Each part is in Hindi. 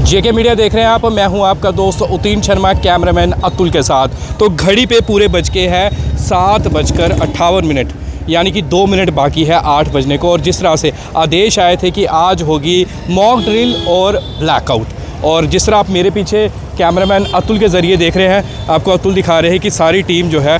जेके मीडिया देख रहे हैं आप। मैं हूं आपका दोस्त उतीन शर्मा, कैमरामैन अतुल के साथ। तो घड़ी पे पूरे बज के हैं 7:58, यानी कि 2 मिनट बाकी है 8 बजने को। और जिस तरह से आदेश आए थे कि आज होगी मॉक ड्रिल और ब्लैकआउट, और जिस तरह आप मेरे पीछे कैमरामैन अतुल के ज़रिए देख रहे हैं, आपको अतुल दिखा रहे हैं कि सारी टीम जो है,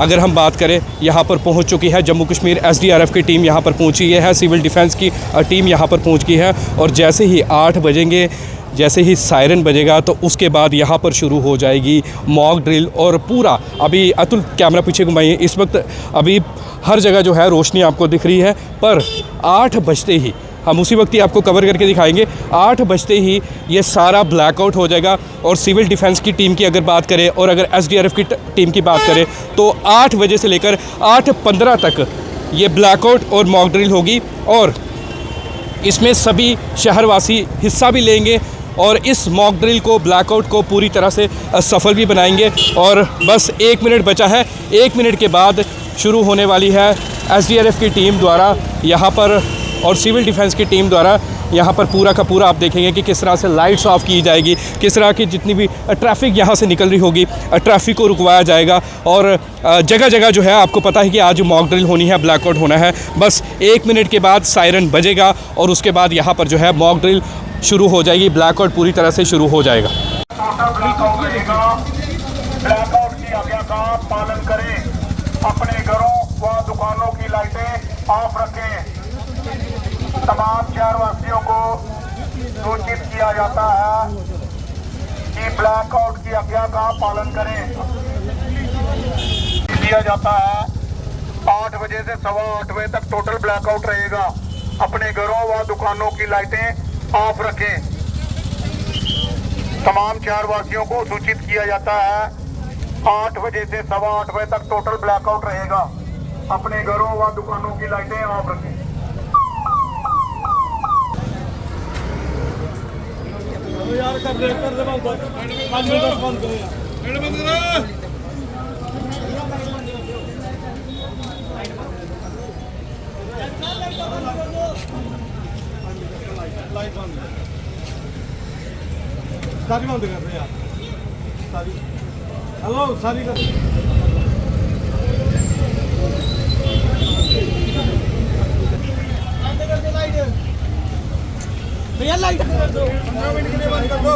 अगर हम बात करें, यहाँ पर पहुँच चुकी है। जम्मू कश्मीर SDRF की टीम यहाँ पर पहुँची है, सिविल डिफेंस की टीम यहाँ पर पहुँच गई है। और जैसे ही 8 बजेंगे, जैसे ही सायरन बजेगा, तो उसके बाद यहाँ पर शुरू हो जाएगी मॉक ड्रिल। और पूरा अभी अतुल कैमरा पीछे घुमाइए, इस वक्त अभी हर जगह जो है रोशनी आपको दिख रही है, पर 8 बजते ही हम उसी वक्त ही आपको कवर करके दिखाएंगे। 8 बजते ही ये सारा ब्लैकआउट हो जाएगा। और सिविल डिफेंस की टीम की अगर बात करें और अगर SDRF की टीम की बात करें, तो 8 बजे से लेकर 8:15 तक ये ब्लैकआउट और मॉक ड्रिल होगी। और इसमें सभी शहरवासी हिस्सा भी लेंगे और इस मॉक ड्रिल को, ब्लैकआउट को पूरी तरह से सफल भी बनाएंगे। और बस 1 मिनट बचा है, 1 मिनट के बाद शुरू होने वाली है SDRF की टीम द्वारा यहाँ पर और सिविल डिफेंस की टीम द्वारा यहाँ पर पूरा का पूरा आप देखेंगे कि किस तरह से लाइट्स ऑफ की जाएगी, किस तरह की जितनी भी ट्रैफिक यहाँ से निकल रही होगी, ट्रैफिक को रुकवाया जाएगा। और जगह जगह जो है, आपको पता है कि आज मॉक ड्रिल होनी है, ब्लैकआउट होना है। बस 1 मिनट के बाद सायरन बजेगा और उसके बाद यहाँ पर जो है मॉक ड्रिल शुरू हो जाएगी, ब्लैकआउट पूरी तरह से शुरू हो जाएगा। ब्लैकआउट की आज्ञा का पालन करें, अपने घरों व दुकानों की लाइटें ऑफ रखें। तमाम शहरवासियों को सूचित किया जाता है कि ब्लैकआउट की आज्ञा का पालन करें। दिया जाता है 8 बजे से 8:15 बजे तक टोटल ब्लैकआउट रहेगा। अपने घरों व दुकानों की लाइटें ऑफ रखें। तमाम शहरवासियों को सूचित किया जाता है 8 बजे से 8:15 बजे तक टोटल ब्लैकआउट रहेगा। अपने घरों व दुकानों की लाइटें ऑफ रखें। यार कर दे बंद 5 मिनट बंद करो यार, बंद करो। लाइट बंद, सारी बंद कर रहे यार, सारी। हेलो, सारी कर भैया, लाइट कर दो, 15 मिनट के लिए बंद कर दो।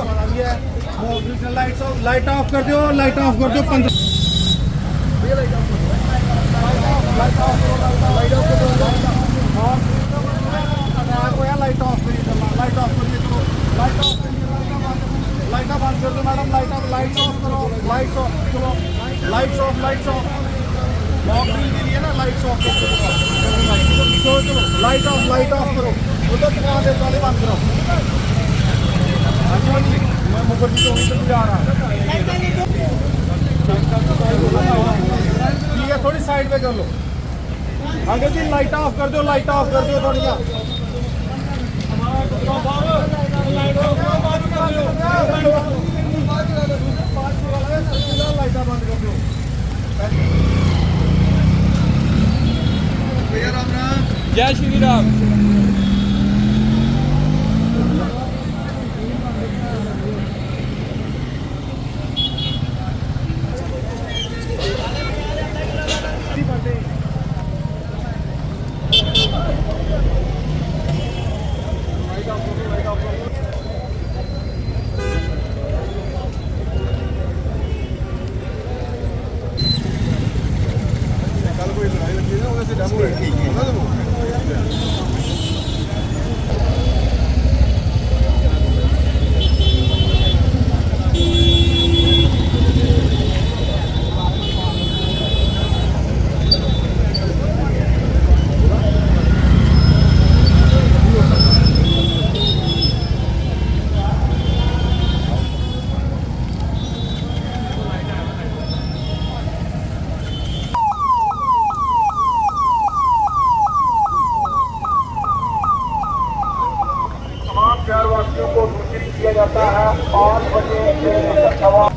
लाइट ऑफ कर दो, लाइट ऑफ कर दो। 15 लाइट ऑफ कर दो, लाइट ऑफ कर दो, लाइट ऑफ करिए, लाइट ऑफ करिए, लाइट ऑफ बंद कर दो मैडम, लाइट ऑफ करो, लाइट ऑफ चलो, lights off, lights off. Mock drill के लिए ना लाइट्स ऑफ कर दो, चलो लाइट ऑफ करो, उधर दुकान दे वाले बंद करो। हाँ जी, मैं मुखर्जी चौक से जा रहा हूँ। ठीक है, थोड़ी साइड पे कर लो अंकल जी, लाइट ऑफ कर दो, लाइट ऑफ कर दो थोड़ी सा। लाइटा बंद कर दो भैया। राम राम, जय श्री राम। कल कोई लड़ाई लगी है ना, वैसे डेमो है। शहरवासियों को सूचित किया जाता है 8 बजे से 8:15।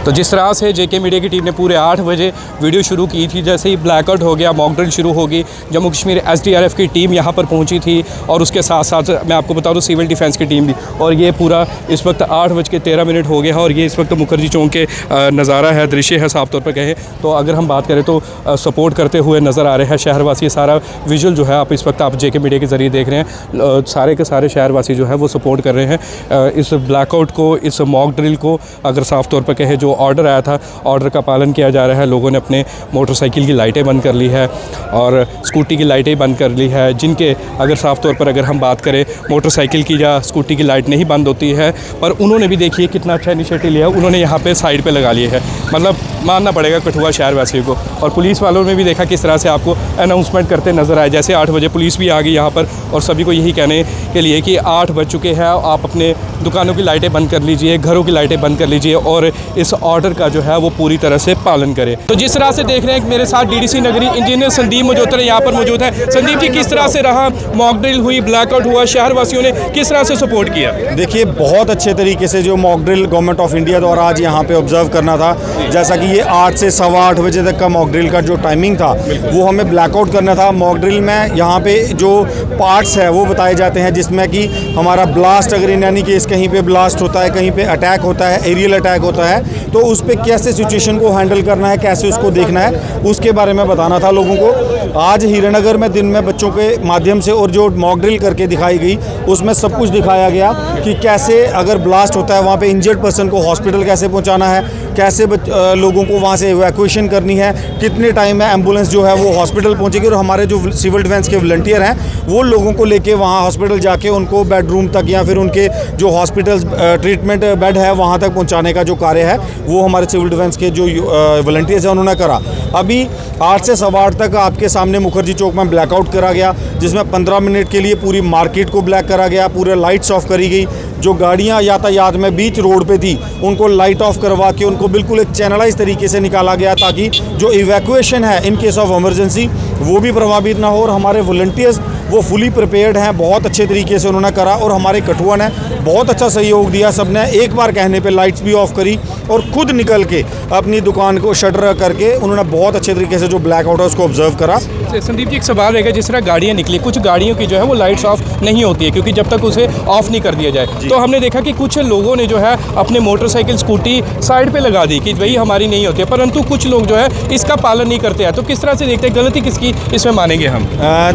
तो जिस तरह से जेके मीडिया की टीम ने पूरे 8 बजे वीडियो शुरू की थी, जैसे ही ब्लैकआउट हो गया, मॉक ड्रिल शुरू होगी, जम्मू कश्मीर SDRF की टीम यहाँ पर पहुँची थी और उसके साथ साथ मैं आपको बता दूँ सिविल डिफेंस की टीम भी। और ये पूरा इस वक्त 8:13 हो गया है और ये इस वक्त मुखर्जी चौक के नज़ारा है, दृश्य है साफ तौर पर कहें तो। अगर हम बात करें तो सपोर्ट करते हुए नज़र आ रहे हैं शहरवासी। सारा विजुअल जो है आप इस वक्त आप जेके मीडिया के ज़रिए देख रहे हैं, सारे के सारे शहरवासी जो है वो सपोर्ट कर रहे हैं इस ब्लैकआउट को, इस मॉक ड्रिल को। अगर साफ तौर पर कहें जो ऑर्डर आया था, ऑर्डर का पालन किया जा रहा है। लोगों ने अपने मोटरसाइकिल की लाइटें बंद कर ली है और स्कूटी की लाइटें बंद कर ली है, जिनके अगर साफ तौर पर अगर हम बात करें मोटरसाइकिल की या स्कूटी की लाइट नहीं बंद होती है, पर उन्होंने भी देखिए कितना अच्छा इनिशिएटिव लिया, उन्होंने यहाँ पे साइड पे लगा लिए है। मतलब मानना पड़ेगा कठुआ शहरवासियों को। और पुलिस वालों ने भी देखा किस तरह से आपको अनाउंसमेंट करते नज़र आए, जैसे 8 बजे पुलिस भी आ गई यहाँ पर और सभी को यही कहने के लिए कि 8 बज चुके हैं, आप अपने दुकानों की लाइटें बंद कर लीजिए, घरों की लाइटें बंद कर लीजिए और इस ऑर्डर का जो है वो पूरी तरह से पालन करें। तो जिस तरह से देख रहे हैं मेरे साथ DDC नगरी इंजीनियर संदीप मजोत्रा यहाँ पर मौजूद है। संदीप जी, किस तरह से रहा, मॉक ड्रिल हुई, ब्लैकआउट हुआ, शहरवासियों ने किस तरह से सपोर्ट किया? देखिए, बहुत अच्छे तरीके से जो mock drill government of India द्वारा आज यहाँ पे ऑब्जर्व करना था, जैसा कि ये 8 से 8:15 बजे तक का मॉक ड्रिल का जो टाइमिंग था वो हमें ब्लैकआउट करना था। मॉक ड्रिल में यहाँ पे जो पार्ट्स है वो बताए जाते हैं, जिसमें कि हमारा ब्लास्ट, अगर इन यानी केस कहीं पे ब्लास्ट होता है, कहीं पे अटैक होता है, एरियल अटैक होता है, तो उस पर कैसे सिचुएशन को हैंडल करना है, कैसे उसको देखना है, उसके बारे में बताना था लोगों को। आज हीरानगर में दिन में बच्चों के माध्यम से और जो मॉक ड्रिल करके दिखाई गई उसमें सब कुछ दिखाया गया कि कैसे अगर ब्लास्ट होता है वहाँ पे इंजर्ड पर्सन को हॉस्पिटल कैसे पहुँचाना है, कैसे लोगों को वहाँ से इवैक्यूएशन करनी है, कितने टाइम में एम्बुलेंस जो है वो हॉस्पिटल पहुँचेगी और हमारे जो सिविल डिफेंस के वॉलंटियर हैं वो लोगों को लेके वहाँ हॉस्पिटल जाके उनको बेडरूम तक या फिर उनके जो हॉस्पिटल ट्रीटमेंट बेड है वहाँ तक पहुँचाने का जो कार्य है वो हमारे सिविल डिफेंस के जो वॉलंटियर्स हैं उन्होंने करा। अभी 8 से 8:15 तक आपके सामने मुखर्जी चौक में ब्लैकआउट करा गया, जिसमें 15 मिनट के लिए पूरी मार्केट को ब्लैक करा गया, पूरे लाइट्स ऑफ करी गई। जो गाड़ियां यातायात में बीच रोड पे थी उनको लाइट ऑफ करवा के उनको बिल्कुल एक चैनलाइज तरीके से निकाला गया, ताकि जो इवैक्यूएशन है इन केस ऑफ इमरजेंसी वो भी प्रभावित ना हो। और हमारे वॉलंटियर्स वो फुली प्रिपेयर्ड हैं, बहुत अच्छे तरीके से उन्होंने करा और हमारे कठुआ ने बहुत अच्छा सहयोग दिया। सबने एक बार कहने पे लाइट्स भी ऑफ करी और खुद निकल के अपनी दुकान को शटर करके उन्होंने बहुत अच्छे तरीके से जो ब्लैकआउट है उसको ऑब्जर्व करा। संदीप जी, एक सवाल रहेगा, जिस तरह गाड़ियाँ निकली, कुछ गाड़ियों की जो है वो लाइट्स ऑफ नहीं होती है क्योंकि जब तक उसे ऑफ नहीं कर दिया जाए, तो हमने देखा कि कुछ लोगों ने जो है अपने मोटरसाइकिल स्कूटी साइड पे लगा दी कि भाई हमारी नहीं होती है, परंतु कुछ लोग जो है इसका पालन नहीं करते हैं। तो किस तरह से देखते हैं, गलती किसकी इसमें मानेंगे हम?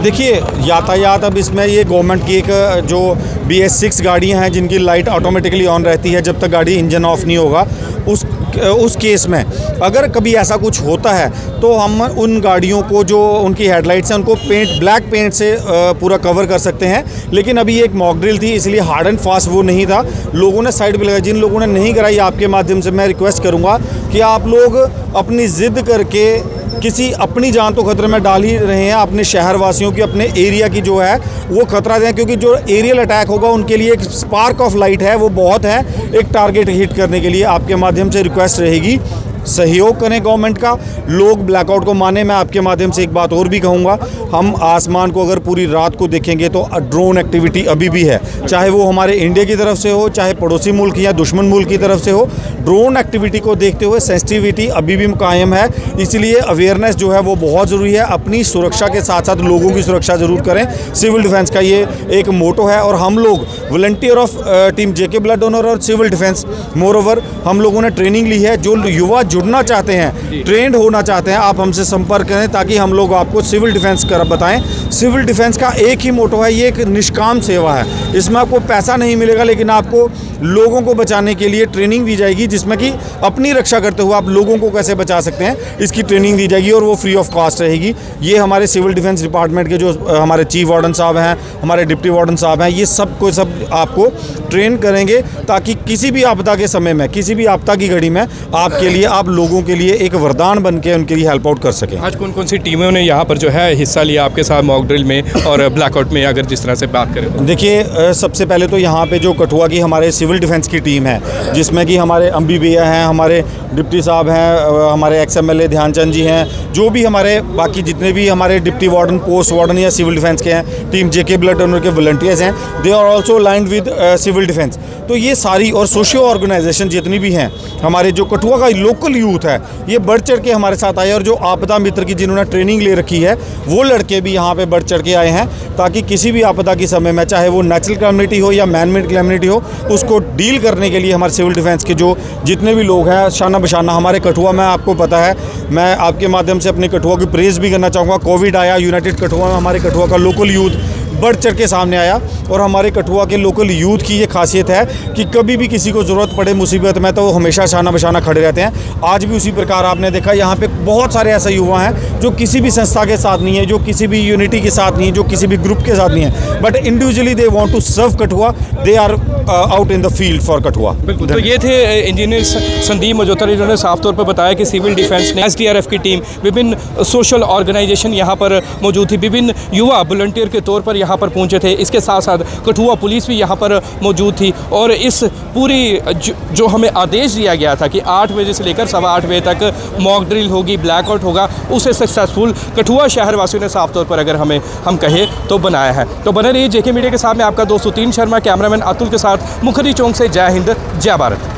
देखिए, यातायात अब इसमें ये गवर्नमेंट की एक जो BS6 गाड़ियाँ हैं जिनकी लाइट ऑटोमेटिकली ऑन रहती है जब तक गाड़ी इंजन ऑफ नहीं होगा, उस केस में अगर कभी ऐसा कुछ होता है तो हम उन गाड़ियों को जो उनकी हेडलाइट्स हैं उनको ब्लैक पेंट से पूरा कवर कर सकते हैं। लेकिन अभी एक मॉक ड्रिल थी इसलिए हार्ड एंड फास्ट वो नहीं था, लोगों ने साइड पे लगाई। जिन लोगों ने नहीं कराई, आपके माध्यम से मैं रिक्वेस्ट करूँगा कि आप लोग अपनी ज़िद करके किसी अपनी जान तो खतरे में डाल ही रहे हैं, अपने शहरवासियों की, अपने एरिया की जो है वो खतरा दें, क्योंकि जो एरियल अटैक होगा उनके लिए एक स्पार्क ऑफ लाइट है वो बहुत है एक टारगेट हिट करने के लिए। आपके माध्यम से रिक्वेस्ट रहेगी, सहयोग करें गवर्नमेंट का, लोग ब्लैकआउट को माने। मैं आपके माध्यम से एक बात और भी कहूँगा, हम आसमान को अगर पूरी रात को देखेंगे तो ड्रोन एक्टिविटी अभी भी है, चाहे वो हमारे इंडिया की तरफ से हो, चाहे पड़ोसी मुल्क या दुश्मन मुल्क की तरफ से हो, ड्रोन एक्टिविटी को देखते हुए सेंसिटिविटी अभी भी कायम है। इसलिए अवेयरनेस जो है वो बहुत ज़रूरी है। अपनी सुरक्षा के साथ साथ लोगों की सुरक्षा ज़रूर करें, सिविल डिफेंस का ये एक मोटो है। और हम लोग volunteer of team JK blood donor और सिविल डिफेंस, मोर ओवर हम लोगों ने ट्रेनिंग ली है। जो युवा जुड़ना चाहते हैं, ट्रेंड होना चाहते हैं, आप हमसे संपर्क करें ताकि हम लोग आपको सिविल डिफेंस कर बताएं। सिविल डिफेंस का एक ही मोटो है, ये एक निष्काम सेवा है, इसमें आपको पैसा नहीं मिलेगा लेकिन आपको लोगों को बचाने के लिए ट्रेनिंग दी जाएगी, जिसमें कि अपनी रक्षा करते हुए आप लोगों को कैसे बचा सकते हैं इसकी ट्रेनिंग दी जाएगी और वो फ्री ऑफ कॉस्ट रहेगी। ये हमारे सिविल डिफेंस डिपार्टमेंट के जो हमारे चीफ वार्डन साहब हैं, हमारे डिप्टी वार्डन साहब हैं, ये सब आपको ट्रेन करेंगे ताकि किसी भी आपदा के समय में, किसी भी आपदा की घड़ी में आपके लिए आप लोगों के लिए एक वरदान बन के उनके लिए हेल्प आउट कर सकें। आज कौन कौन सी टीमों ने यहाँ पर जो है हिस्सा लिया आपके साथ मॉक ड्रिल में और ब्लैकआउट में, अगर जिस तरह से बात करें तो? देखिए, सबसे पहले तो यहाँ पे जो कठुआ की हमारे सिविल डिफेंस की टीम है, जिसमें कि हमारे अम्बी भैया हैं, हमारे डिप्टी साहब हैं, हमारे XMLA ध्यानचंद जी हैं, जो भी हमारे बाकी जितने भी हमारे डिप्टी वार्डन, पोस्ट वार्डन या सिविल डिफेंस के हैं, टीम JK ब्लड डोनर के वॉलंटियर्स हैं, they are also aligned with civil defence. तो ये सारी और सोशियो ऑर्गेनाइजेशन जितनी भी हैं, हमारे जो कठुआ का लोकल यूथ है, ये बढ़ चढ़ के हमारे साथ आए, और जो आपदा मित्र की जिन्होंने ट्रेनिंग ले रखी है, वो लड़के भी यहाँ पे बढ़ चढ़ के आए हैं, ताकि किसी भी आपदा के समय में, चाहे वो नेचुरल कैलेमिटी हो या मैन मेड कैलेमिटी हो, उसको डील करने के लिए हमारे सिविल डिफेंस के जो जितने भी लोग हैं, शाना बशाना हमारे कठुआ में, आपको पता है, मैं आपके माध्यम से अपने कठुआ की प्रेज़ भी करना चाहूँगा। कोविड आया, यूनाइटेड कठुआ में हमारे कठुआ का लोकल यूथ बढ़ चढ़ के सामने आया, और हमारे कठुआ के लोकल यूथ की ये खासियत है कि कभी भी किसी को ज़रूरत पड़े मुसीबत में, तो वो हमेशा शाना बशाना खड़े रहते हैं। आज भी उसी प्रकार आपने देखा, यहाँ पे बहुत सारे ऐसे युवा हैं जो किसी भी संस्था के साथ नहीं है, जो किसी भी यूनिटी के साथ नहीं है, जो किसी भी ग्रुप के साथ नहीं है, but individually they want to serve Kathua, they are out in the field for Kathua. बिल्कुल, तो ये थे इंजीनियर संदीप मजोत्रा, जिन्होंने साफ तौर पर बताया कि सिविल डिफेंस ने, SDRF की टीम, विभिन्न सोशल ऑर्गेनाइजेशन यहाँ पर मौजूद थी, विभिन्न युवा वॉलंटियर के तौर पर यहाँ पर पहुँचे थे। इसके साथ साथ कठुआ पुलिस भी यहाँ पर मौजूद थी, और इस पूरी जो हमें आदेश दिया गया था कि 8 बजे से लेकर 8:15 बजे तक मॉक ड्रिल होगी, ब्लैकआउट होगा, उसे सक्सेसफुल कठुआ शहरवासियों ने साफ तौर पर अगर हम कहें तो बनाया है। तो बने रहिए JK मीडिया के साथ में आपका दोस्त उतीन शर्मा, कैमरामैन अतुल के साथ, मुखर्जी चौक से। जय हिंद, जय भारत।